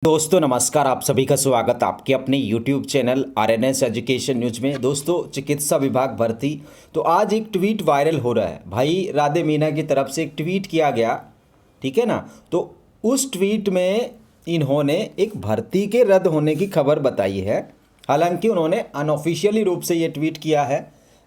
दोस्तों नमस्कार, आप सभी का स्वागत आपके अपने YouTube channel RNS education news में। दोस्तों, चिकित्सा विभाग भर्ती, तो आज एक ट्वीट वायरल हो रहा है। भाई राधे मीना की तरफ से एक ट्वीट किया गया, ठीक है ना। तो उस ट्वीट में इन्होंने एक भर्ती के रद्द होने की खबर बताई है। हालांकि उन्होंने अनऑफिशियली रूप से ये ट्वीट किया है,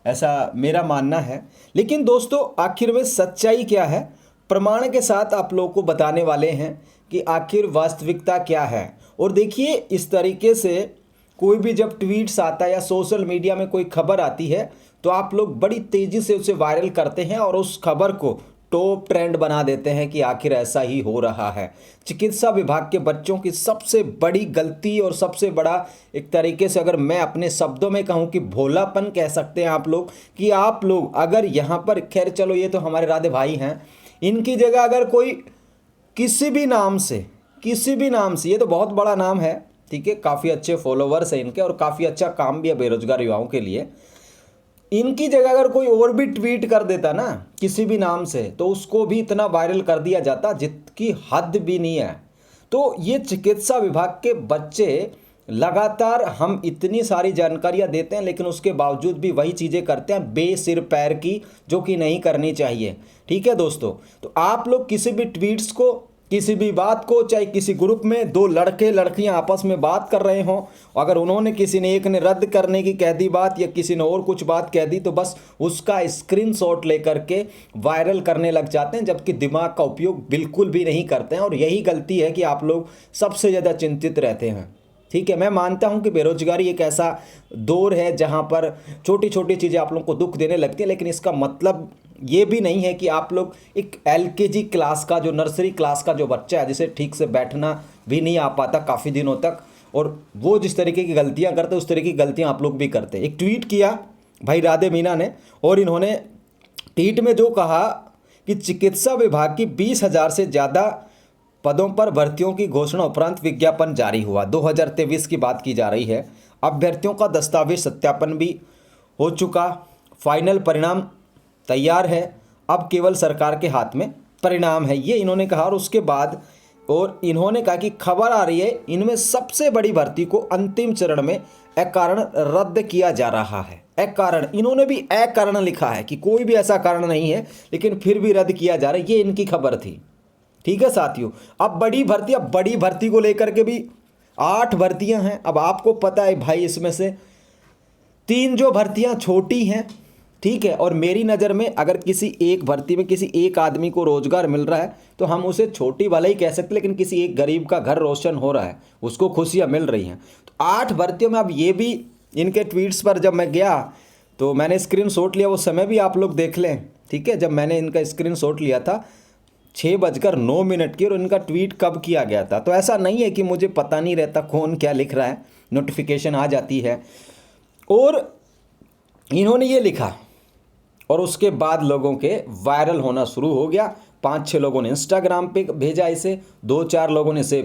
ऐसा मेरा मानना है। लेकिन दोस्तों, आखिर में सच्चाई क्या है, प्रमाण के साथ आप लोगों को बताने वाले हैं कि आखिर वास्तविकता क्या है। और देखिए, इस तरीके से कोई भी जब ट्वीट्स आता है या सोशल मीडिया में कोई खबर आती है तो आप लोग बड़ी तेज़ी से उसे वायरल करते हैं और उस खबर को टॉप ट्रेंड बना देते हैं कि आखिर ऐसा ही हो रहा है। चिकित्सा विभाग के बच्चों की सबसे बड़ी गलती और सबसे बड़ा, एक तरीके से अगर मैं अपने शब्दों में कहूँ कि भोलापन कह सकते हैं आप लोग, कि आप लोग अगर यहाँ पर, खैर चलो ये तो हमारे राधे भाई हैं, इनकी जगह अगर कोई किसी भी नाम से, ये तो बहुत बड़ा नाम है, ठीक है, काफ़ी अच्छे फॉलोवर्स हैं इनके और काफ़ी अच्छा काम भी है बेरोजगार युवाओं के लिए। इनकी जगह अगर कोई और भी ट्वीट कर देता ना किसी भी नाम से, तो उसको भी इतना वायरल कर दिया जाता जिसकी हद भी नहीं है। तो ये चिकित्सा विभाग के बच्चे लगातार, हम इतनी सारी जानकारियां देते हैं लेकिन उसके बावजूद भी वही चीज़ें करते हैं बेसिर पैर की, जो कि नहीं करनी चाहिए। ठीक है दोस्तों, तो आप लोग किसी भी ट्वीट्स को, किसी भी बात को, चाहे किसी ग्रुप में दो लड़के लड़कियां आपस में बात कर रहे हों, अगर उन्होंने, किसी ने एक ने रद्द करने की कह दी बात या किसी ने और कुछ बात कह दी, तो बस उसका स्क्रीनशॉट लेकर के वायरल करने लग जाते हैं, जबकि दिमाग का उपयोग बिल्कुल भी नहीं करते हैं। और यही गलती है कि आप लोग सबसे ज़्यादा चिंतित रहते हैं। ठीक है, मैं मानता हूं कि बेरोजगारी एक ऐसा दौर है जहां पर छोटी छोटी चीज़ें आप लोगों को दुख देने लगती हैं, लेकिन इसका मतलब ये भी नहीं है कि आप लोग एक LKG क्लास का, जो नर्सरी क्लास का जो बच्चा है, जिसे ठीक से बैठना भी नहीं आ पाता काफ़ी दिनों तक, और वो जिस तरीके की गलतियां करते उस तरीके की गलतियां आप लोग भी करते। एक ट्वीट किया भाई राधे मीना ने, और इन्होंने ट्वीट में जो कहा कि चिकित्सा विभाग की 20,000 से ज़्यादा पदों पर भर्तियों की घोषणा उपरांत विज्ञापन जारी हुआ। 2023 की बात की जा रही है। अभ्यर्थियों का दस्तावेज सत्यापन भी हो चुका, फाइनल परिणाम तैयार है, अब केवल सरकार के हाथ में परिणाम है, ये इन्होंने कहा। और उसके बाद और इन्होंने कहा कि खबर आ रही है इनमें सबसे बड़ी भर्ती को अंतिम चरण में अकारण रद्द किया जा रहा है। अकारण, इन्होंने भी अकारण लिखा है कि कोई भी ऐसा कारण नहीं है, लेकिन फिर भी रद्द किया जा रहा है, ये इनकी खबर थी। ठीक है साथियों, अब बड़ी भर्ती को लेकर के भी 8 भर्तियां हैं। अब आपको पता है भाई, इसमें से 3 जो भर्तियां छोटी हैं, ठीक है, और मेरी नज़र में अगर किसी एक भर्ती में किसी एक आदमी को रोजगार मिल रहा है तो हम उसे छोटी भले ही कह सकते, लेकिन किसी एक गरीब का घर रोशन हो रहा है, उसको खुशियां मिल रही हैं। तो 8 भर्तियों में, अब ये भी इनके ट्वीट्स पर जब मैं गया तो मैंने स्क्रीनशॉट लिया, वो समय भी आप लोग देख लें, ठीक है। जब मैंने इनका स्क्रीनशॉट लिया था 6:09 की, और इनका ट्वीट कब किया गया था। तो ऐसा नहीं है कि मुझे पता नहीं रहता कौन क्या लिख रहा है, नोटिफिकेशन आ जाती है। और इन्होंने ये लिखा और उसके बाद लोगों के वायरल होना शुरू हो गया। 5-6 लोगों ने इंस्टाग्राम पे भेजा इसे, 2-4 लोगों ने इसे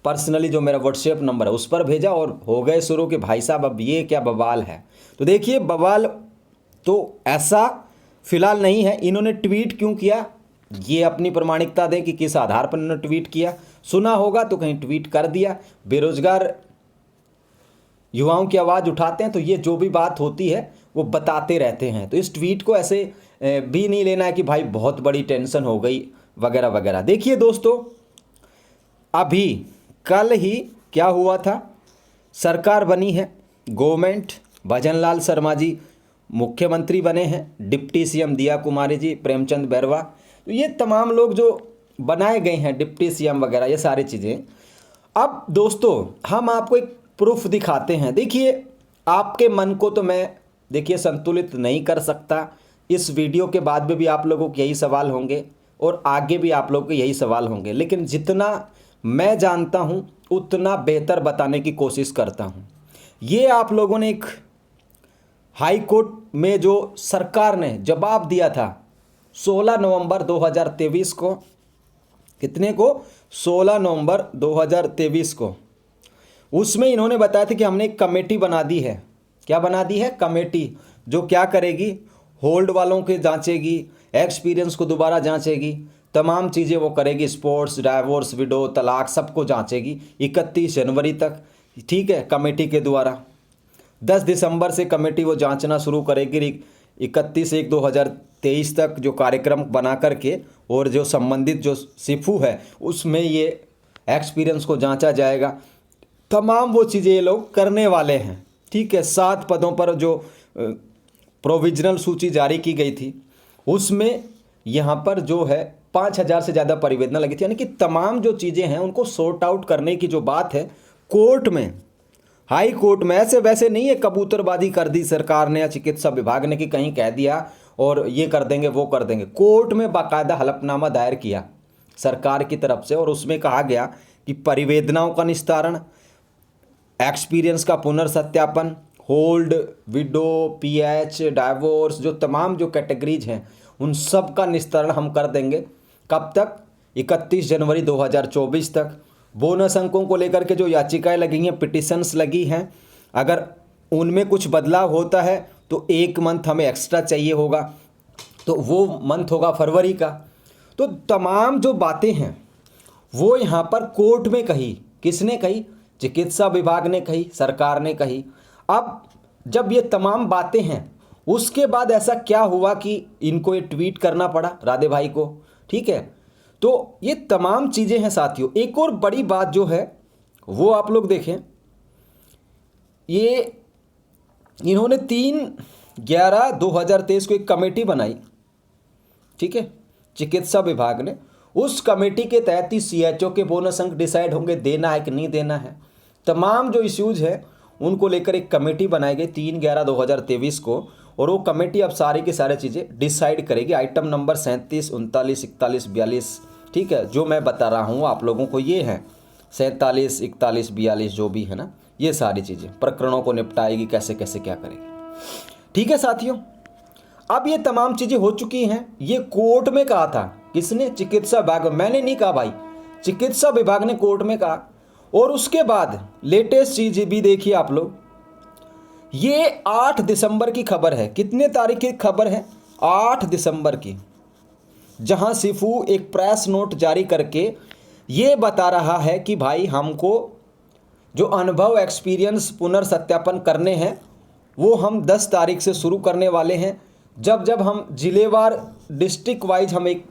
पर्सनली, जो मेरा व्हाट्सएप नंबर है उस पर भेजा, और हो गए शुरू कि भाई साहब अब ये क्या बवाल है। तो देखिए, बवाल तो ऐसा फिलहाल नहीं है। इन्होंने ट्वीट क्यों किया, ये अपनी प्रामाणिकता दें कि किस आधार पर इन्होंने ट्वीट किया। सुना होगा तो कहीं ट्वीट कर दिया। बेरोजगार युवाओं की आवाज़ उठाते हैं तो ये जो भी बात होती है वो बताते रहते हैं। तो इस ट्वीट को ऐसे भी नहीं लेना है कि भाई बहुत बड़ी टेंशन हो गई वगैरह वगैरह। देखिए दोस्तों, अभी कल ही क्या हुआ था, सरकार बनी है, गवर्नमेंट, भजनलाल शर्मा जी मुख्यमंत्री बने हैं, डिप्टी CM दिया कुमारी जी, प्रेमचंद बैरवा, तो ये तमाम लोग जो बनाए गए हैं, डिप्टी CM वगैरह, ये सारी चीज़ें। अब दोस्तों, हम आपको एक प्रूफ दिखाते हैं। देखिए, आपके मन को तो मैं, देखिए, संतुलित नहीं कर सकता। इस वीडियो के बाद भी आप लोगों के यही सवाल होंगे और आगे भी आप लोगों के यही सवाल होंगे, लेकिन जितना मैं जानता हूं उतना बेहतर बताने की कोशिश करता हूं। ये आप लोगों ने एक हाई कोर्ट में जो सरकार ने जवाब दिया था 16 नवंबर 2023 को, कितने को, 16 नवंबर 2023 को, उसमें इन्होंने बताया था कि हमने एक कमेटी बना दी है। क्या बना दी है? कमेटी, जो क्या करेगी, होल्ड वालों के जांचेगी, एक्सपीरियंस को दोबारा जांचेगी, तमाम चीज़ें वो करेगी, स्पोर्ट्स, डाइवोर्स, विडो, तलाक सबको जांचेगी 31 जनवरी तक, ठीक है, कमेटी के द्वारा। 10 दिसंबर से कमेटी वो जांचना शुरू करेगी 31/1/2023 तक जो कार्यक्रम बना करके, और जो संबंधित जो सिफू है उसमें ये एक्सपीरियंस को जांचा जाएगा। तमाम वो चीज़ें ये लोग करने वाले हैं, ठीक है। 7 पदों पर जो प्रोविजनल सूची जारी की गई थी उसमें यहाँ पर जो है 5,000 से ज़्यादा परिवेदना लगी थी, यानी कि तमाम जो चीज़ें हैं उनको सॉर्ट आउट करने की जो बात है कोर्ट में, हाई कोर्ट में, ऐसे वैसे नहीं है कबूतरबाजी कर दी सरकार ने या चिकित्सा विभाग ने कि कहीं कह दिया और ये कर देंगे वो कर देंगे। कोर्ट में बाकायदा हलफनामा दायर किया सरकार की तरफ से, और उसमें कहा गया कि परिवेदनाओं का निस्तारण, एक्सपीरियंस का पुनर्सत्यापन, होल्ड, विडो, पीएच, डाइवोर्स, जो तमाम जो कैटेगरीज हैं उन सब का निस्तारण हम कर देंगे। कब तक? 31 जनवरी 2024 तक। बोनस अंकों को लेकर के जो याचिकाएं लगी हैं, पिटिशंस लगी हैं, अगर उनमें कुछ बदलाव होता है तो 1 मंथ हमें एक्स्ट्रा चाहिए होगा, तो वो मंथ होगा फरवरी का। तो तमाम जो बातें हैं वो यहाँ पर कोर्ट में कही। किसने कही? चिकित्सा विभाग ने कही, सरकार ने कही। अब जब ये तमाम बातें हैं उसके बाद ऐसा क्या हुआ कि इनको ये ट्वीट करना पड़ा राधे भाई को, ठीक है। तो ये तमाम चीज़ें हैं साथियों। एक और बड़ी बात जो है वो आप लोग देखें, ये इन्होंने 3/11/2023 को एक कमेटी बनाई, ठीक है, चिकित्सा विभाग ने। उस कमेटी के तहत ही सीएचओ के बोनस अंक डिसाइड होंगे, देना है कि नहीं देना है। तमाम जो इश्यूज है उनको लेकर एक कमेटी बनाई गई 3/11/2023 को, और वो कमेटी अब सारी की सारी चीज़ें डिसाइड करेगी। आइटम नंबर 37, 39, 41, 42, ठीक है, जो मैं बता रहा हूँ आप लोगों को ये है 47, 41, 42 जो भी है ना, ये सारी चीज़ें प्रकरणों को निपटाएगी, कैसे कैसे क्या करेगी, ठीक है साथियों। अब ये तमाम चीज़ें हो चुकी हैं, ये कोर्ट में कहा था। किसने? चिकित्सा विभाग। मैंने नहीं कहा भाई, चिकित्सा विभाग ने कोर्ट में कहा। और उसके बाद लेटेस्ट चीज़ भी देखिए आप लोग, ये 8 दिसंबर की खबर है। कितने तारीख की खबर है? 8 दिसंबर की, जहां सिफू एक प्रेस नोट जारी करके ये बता रहा है कि भाई हमको जो अनुभव, एक्सपीरियंस पुनर्सत्यापन करने हैं वो हम 10 तारीख से शुरू करने वाले हैं। जब हम जिलेवार, डिस्ट्रिक्ट वाइज हम एक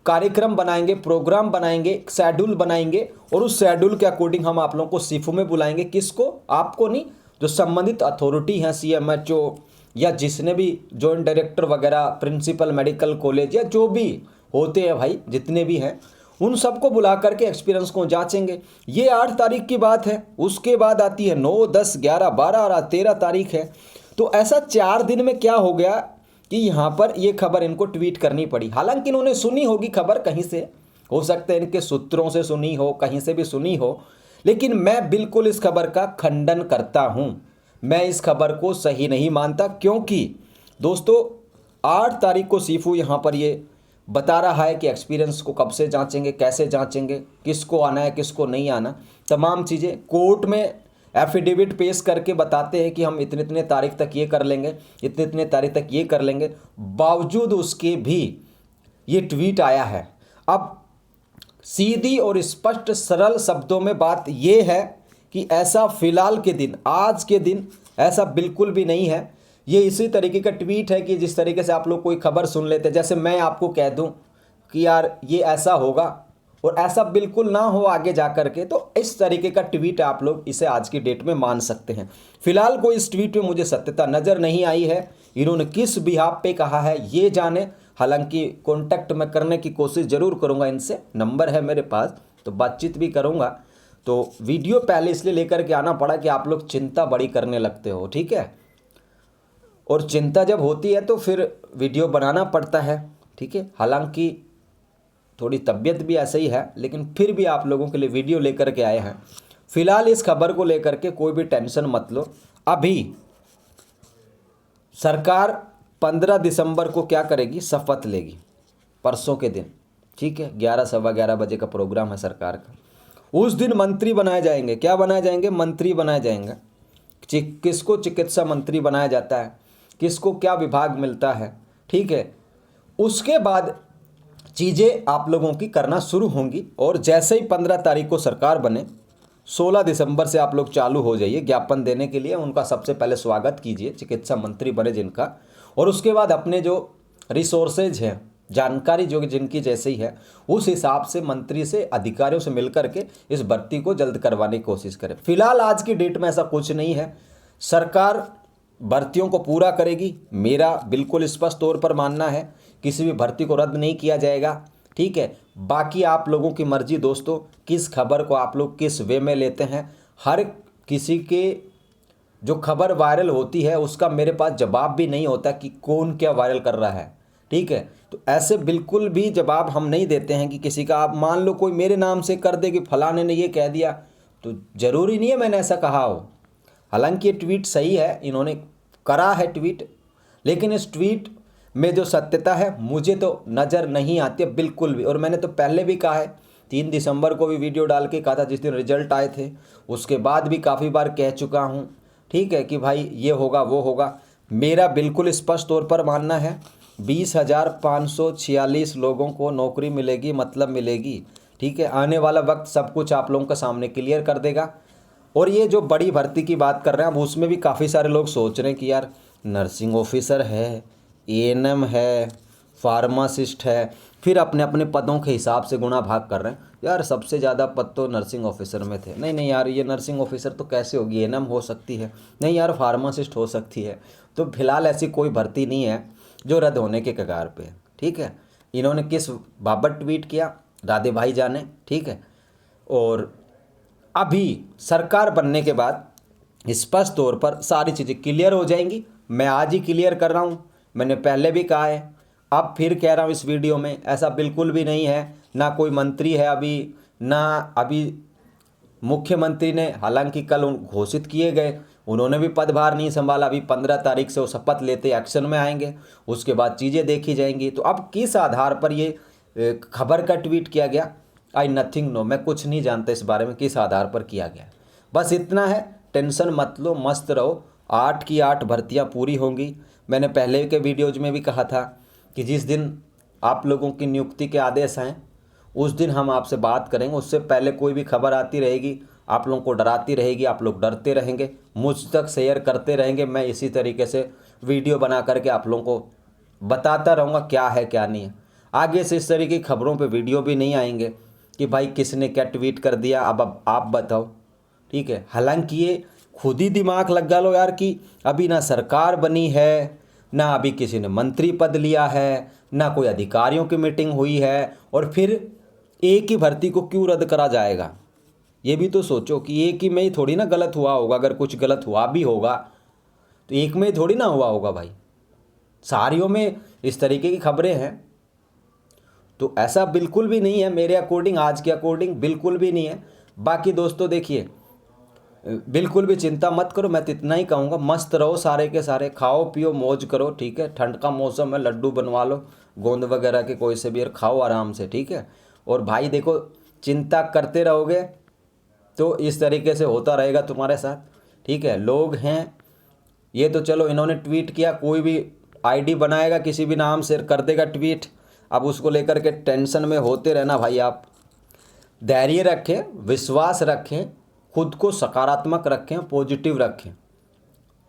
कार्यक्रम बनाएंगे, प्रोग्राम बनाएंगे, शेड्यूल बनाएंगे, और उस शेड्यूल के अकॉर्डिंग हम आप लोगों को सिफू में बुलाएंगे। किसको? आपको नहीं, जो संबंधित अथॉरिटी हैं, सीएमएचओ या जिसने भी जॉइंट डायरेक्टर वगैरह, प्रिंसिपल मेडिकल कॉलेज या जो भी होते हैं भाई, जितने भी हैं, उन सबको बुला करके एक्सपीरियंस को जांचेंगे। ये 8 तारीख की बात है। उसके बाद आती है 9, 10, 11, 12 और 13 तारीख है। तो ऐसा 4 दिन में क्या हो गया कि यहाँ पर ये खबर इनको ट्वीट करनी पड़ी। हालांकि इन्होंने सुनी होगी खबर कहीं से, हो सकता है इनके सूत्रों से सुनी हो, कहीं से भी सुनी हो, लेकिन मैं बिल्कुल इस खबर का खंडन करता हूँ। मैं इस खबर को सही नहीं मानता, क्योंकि दोस्तों 8 तारीख को सिफू यहाँ पर ये बता रहा है कि एक्सपीरियंस को कब से जांचेंगे, कैसे जांचेंगे, किसको आना है किसको नहीं आना, तमाम चीज़ें कोर्ट में एफिडेविट पेश करके बताते हैं कि हम इतने इतने तारीख तक ये कर लेंगे, इतने इतने तारीख तक ये कर लेंगे। बावजूद उसके भी ये ट्वीट आया है। अब सीधी और स्पष्ट सरल शब्दों में बात ये है कि ऐसा फिलहाल के दिन, आज के दिन ऐसा बिल्कुल भी नहीं है। ये इसी तरीके का ट्वीट है कि जिस तरीके से आप लोग कोई खबर सुन लेते हैं, जैसे मैं आपको कह दूं कि यार ये ऐसा होगा और ऐसा बिल्कुल ना हो आगे जा कर के, तो इस तरीके का ट्वीट आप लोग इसे आज की डेट में मान सकते हैं। फिलहाल कोई इस ट्वीट में मुझे सत्यता नज़र नहीं आई है। इन्होंने किस बिहाफ पे कहा है ये जाने। हालांकि कॉन्टैक्ट मैं करने की कोशिश ज़रूर करूँगा इनसे, नंबर है मेरे पास, तो बातचीत भी करूँगा। तो वीडियो पहले इसलिए लेकर के आना पड़ा कि आप लोग चिंता बड़ी करने लगते हो, ठीक है, और चिंता जब होती है तो फिर वीडियो बनाना पड़ता है, ठीक है। हालांकि थोड़ी तबीयत भी ऐसे ही है, लेकिन फिर भी आप लोगों के लिए वीडियो लेकर के आए हैं। फिलहाल इस खबर को लेकर के कोई भी टेंशन मत लो। अभी सरकार 15 दिसंबर को क्या करेगी? शपथ लेगी, परसों के दिन, ठीक है। 11, सवा 11 बजे का प्रोग्राम है सरकार का। उस दिन मंत्री बनाए जाएंगे। क्या बनाए जाएंगे? मंत्री बनाए जाएंगे। किसको चिकित्सा मंत्री बनाया जाता है, किसको क्या विभाग मिलता है, ठीक है। उसके बाद चीज़ें आप लोगों की करना शुरू होंगी। और जैसे ही 15 तारीख को सरकार बने, 16 दिसंबर से आप लोग चालू हो जाइए ज्ञापन देने के लिए। उनका सबसे पहले स्वागत कीजिए, चिकित्सा मंत्री बने जिनका। और उसके बाद अपने जो रिसोर्सेज हैं, जानकारी जो जिनकी जैसे ही है, उस हिसाब से मंत्री से, अधिकारियों से मिलकर के इस भर्ती को जल्द करवाने की कोशिश करें। फिलहाल आज की डेट में ऐसा कुछ नहीं है। सरकार भर्तियों को पूरा करेगी, मेरा बिल्कुल स्पष्ट तौर पर मानना है। किसी भी भर्ती को रद्द नहीं किया जाएगा, ठीक है। बाकी आप लोगों की मर्जी दोस्तों, किस खबर को आप लोग किस वे में लेते हैं। हर किसी के जो खबर वायरल होती है उसका मेरे पास जवाब भी नहीं होता कि कौन क्या वायरल कर रहा है, ठीक है। तो ऐसे बिल्कुल भी जवाब हम नहीं देते हैं कि किसी का, आप मान लो कोई मेरे नाम से कर दे कि फलाने ने ये कह दिया, तो ज़रूरी नहीं है मैंने ऐसा कहा हो। हालांकि ये ट्वीट सही है, इन्होंने करा है ट्वीट, लेकिन इस ट्वीट में जो सत्यता है मुझे तो नज़र नहीं आती है बिल्कुल भी। और मैंने तो पहले भी कहा है, 3 दिसंबर को भी वीडियो डाल के कहा था जिस दिन रिजल्ट आए थे, उसके बाद भी काफ़ी बार कह चुका हूँ, ठीक है, कि भाई ये होगा वो होगा। मेरा बिल्कुल स्पष्ट तौर पर मानना है 20,546 लोगों को नौकरी मिलेगी, मतलब मिलेगी, ठीक है। आने वाला वक्त सब कुछ आप लोगों के सामने क्लियर कर देगा। और ये जो बड़ी भर्ती की बात कर रहे हैं, अब उसमें भी काफ़ी सारे लोग सोच रहे हैं कि यार नर्सिंग ऑफिसर है, एएनएम है, फार्मासिस्ट है, फिर अपने अपने पदों के हिसाब से गुणा भाग कर रहे हैं। यार सबसे ज़्यादा पद तो नर्सिंग ऑफिसर में थे। नहीं नहीं यार, ये नर्सिंग ऑफिसर तो कैसे होगी, एएनएम हो सकती है, नहीं यार फार्मासिस्ट हो सकती है। तो फिलहाल ऐसी कोई भर्ती नहीं है जो रद्द होने के कगार पे है, ठीक है। इन्होंने किस बाबत ट्वीट किया, राधे भाई जाने, ठीक है। और अभी सरकार बनने के बाद स्पष्ट तौर पर सारी चीज़ें क्लियर हो जाएंगी। मैं आज ही क्लियर कर रहा हूँ, मैंने पहले भी कहा है, अब फिर कह रहा हूँ इस वीडियो में, ऐसा बिल्कुल भी नहीं है। ना कोई मंत्री है अभी, ना अभी मुख्यमंत्री ने, हालांकि कल घोषित किए गए, उन्होंने भी पदभार नहीं संभाला। अभी 15 तारीख से वो शपथ लेते एक्शन में आएंगे, उसके बाद चीज़ें देखी जाएंगी। तो अब किस आधार पर ये खबर का ट्वीट किया गया, आई नथिंग नो, मैं कुछ नहीं जानता इस बारे में किस आधार पर किया गया। बस इतना है, टेंशन मत लो, मस्त रहो। 8 की 8 भर्तियाँ पूरी होंगी। मैंने पहले के वीडियोज में भी कहा था कि जिस दिन आप लोगों की नियुक्ति के आदेश आएँ उस दिन हम आपसे बात करेंगे। उससे पहले कोई भी खबर आती रहेगी, आप लोगों को डराती रहेगी, आप लोग डरते रहेंगे, मुझ तक शेयर करते रहेंगे। मैं इसी तरीके से वीडियो बना करके आप लोगों को बताता रहूँगा क्या है क्या नहीं है। आगे से इस तरीके की खबरों पे वीडियो भी नहीं आएंगे कि भाई किसने क्या ट्वीट कर दिया, अब आप बताओ, ठीक है। हालांकि ये खुद ही दिमाग लगा लो यार कि अभी ना सरकार बनी है, ना अभी किसी ने मंत्री पद लिया है, ना कोई अधिकारियों की मीटिंग हुई है, और फिर एक ही भर्ती को क्यों रद्द करा जाएगा। ये भी तो सोचो कि एक ही में ही थोड़ी ना गलत हुआ होगा। अगर कुछ गलत हुआ भी होगा तो एक में ही थोड़ी ना हुआ होगा भाई, सारियों में इस तरीके की खबरें हैं। तो ऐसा बिल्कुल भी नहीं है, मेरे अकॉर्डिंग, आज के अकॉर्डिंग बिल्कुल भी नहीं है। बाकी दोस्तों देखिए, बिल्कुल भी चिंता मत करो, मैं तो इतना ही कहूँगा, मस्त रहो सारे के सारे, खाओ पियो मौज करो, ठीक है। ठंड का मौसम है, लड्डू बनवा लो गोंद वगैरह के कोई से भी, और खाओ आराम से, ठीक है। और भाई देखो, चिंता करते रहोगे तो इस तरीके से होता रहेगा तुम्हारे साथ, ठीक है। लोग हैं ये तो चलो, इन्होंने ट्वीट किया, कोई भी आईडी बनाएगा किसी भी नाम से कर देगा ट्वीट, अब उसको लेकर के टेंशन में होते रहना। भाई आप धैर्य रखें, विश्वास रखें, खुद को सकारात्मक रखें, पॉजिटिव रखें।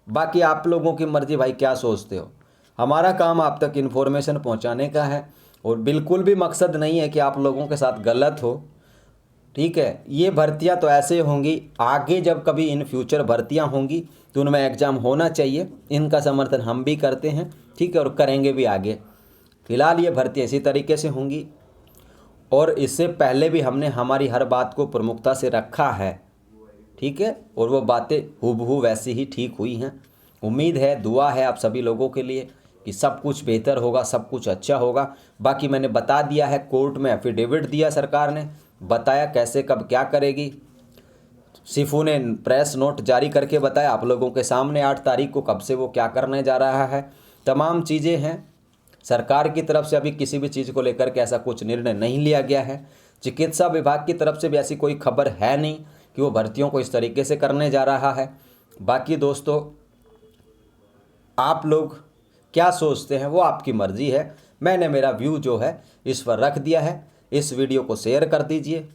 बाकी आप लोगों की मर्जी भाई, क्या सोचते हो। हमारा काम आप तक इन्फॉर्मेशन पहुंचाने का है, और बिल्कुल भी मकसद नहीं है कि आप लोगों के साथ गलत हो, ठीक है। ये भर्तियां तो ऐसे होंगी, आगे जब कभी इन फ्यूचर भर्तियां होंगी तो उनमें एग्ज़ाम होना चाहिए, इनका समर्थन हम भी करते हैं, ठीक है, और करेंगे भी आगे। फिलहाल ये भर्तियाँ इसी तरीके से होंगी, और इससे पहले भी हमने हमारी हर बात को प्रमुखता से रखा है, ठीक है, और वो बातें हूबहू वैसी ही ठीक हुई हैं। उम्मीद है, दुआ है आप सभी लोगों के लिए कि सब कुछ बेहतर होगा, सब कुछ अच्छा होगा। बाकी मैंने बता दिया है, कोर्ट में एफिडेविट दिया, सरकार ने बताया कैसे कब क्या करेगी। सिफू ने प्रेस नोट जारी करके बताया आप लोगों के सामने 8 तारीख को कब से वो क्या करने जा रहा है। तमाम चीज़ें हैं। सरकार की तरफ से अभी किसी भी चीज़ को लेकर के ऐसा कुछ निर्णय नहीं लिया गया है। चिकित्सा विभाग की तरफ से भी ऐसी कोई खबर है नहीं कि वो भर्तियों को इस तरीके से करने जा रहा है। बाकी दोस्तों, आप लोग क्या सोचते हैं वो आपकी मर्ज़ी है। मैंने मेरा व्यू जो है इस पर रख दिया है। इस वीडियो को शेयर कर दीजिए,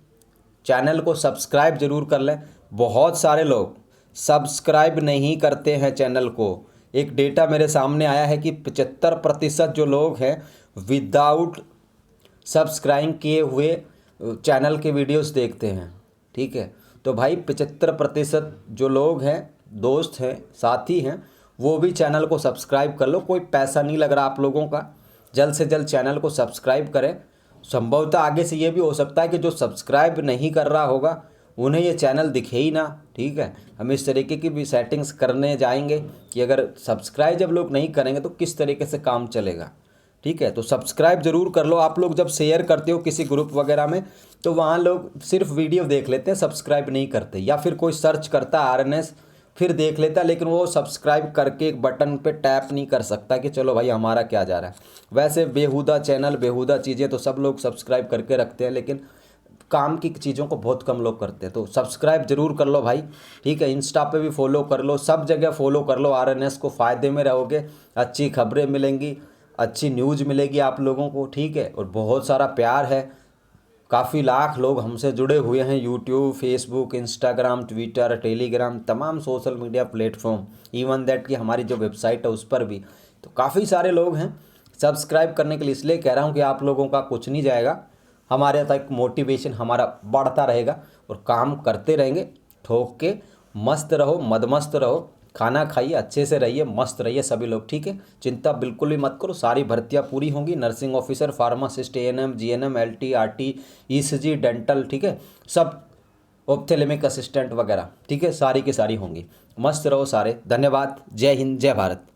चैनल को सब्सक्राइब जरूर कर लें। बहुत सारे लोग सब्सक्राइब नहीं करते हैं चैनल को। एक डेटा मेरे सामने आया है कि 75% जो लोग हैं विदाउट सब्सक्राइब किए हुए चैनल के वीडियोस देखते हैं। ठीक है, तो भाई 75% जो लोग हैं, दोस्त हैं, साथी हैं, वो भी चैनल को सब्सक्राइब कर लो। कोई पैसा नहीं लग रहा आप लोगों का, जल्द से जल्द चैनल को सब्सक्राइब करें। संभवतः आगे से ये भी हो सकता है कि जो सब्सक्राइब नहीं कर रहा होगा उन्हें ये चैनल दिखे ही ना। ठीक है, हम इस तरीके की भी सेटिंग्स करने जाएंगे कि अगर सब्सक्राइब जब लोग नहीं करेंगे तो किस तरीके से काम चलेगा। ठीक है, तो सब्सक्राइब जरूर कर लो। आप लोग जब शेयर करते हो किसी ग्रुप वगैरह में तो वहाँ लोग सिर्फ वीडियो देख लेते हैं, सब्सक्राइब नहीं करते, या फिर कोई सर्च करता है RNS फिर देख लेता है, लेकिन वो सब्सक्राइब करके एक बटन पे टैप नहीं कर सकता कि चलो भाई हमारा क्या जा रहा है। वैसे बेहुदा चैनल, बेहुदा चीज़ें तो सब लोग सब्सक्राइब करके रखते हैं, लेकिन काम की चीज़ों को बहुत कम लोग करते हैं। तो सब्सक्राइब जरूर कर लो भाई। ठीक है, इंस्टा पे भी फॉलो कर लो, सब जगह फॉलो कर लो। RNS को फ़ायदे में रहोगे, अच्छी खबरें मिलेंगी, अच्छी न्यूज़ मिलेगी आप लोगों को। ठीक है, और बहुत सारा प्यार है। काफ़ी लाख लोग हमसे जुड़े हुए हैं, YouTube, Facebook, Instagram, Twitter, Telegram, तमाम social media platform, even that कि हमारी जो वेबसाइट है उस पर भी। तो काफ़ी सारे लोग हैं। सब्सक्राइब करने के लिए इसलिए कह रहा हूँ कि आप लोगों का कुछ नहीं जाएगा, हमारे तक मोटिवेशन हमारा बढ़ता रहेगा और काम करते रहेंगे। ठोक के मस्त रहो, मदमस्त रहो, खाना खाइए, अच्छे से रहिए, मस्त रहिए सभी लोग। ठीक है, चिंता बिल्कुल भी मत करो, सारी भर्तियां पूरी होंगी। Nursing officer, pharmacist, ANM, GNM, LT, RT, ECG, dental, ठीक है, सब, ऑप्थेलेमिक असिस्टेंट वगैरह, ठीक है, सारी की सारी होंगी। मस्त रहो सारे। धन्यवाद। जय हिंद, जय भारत।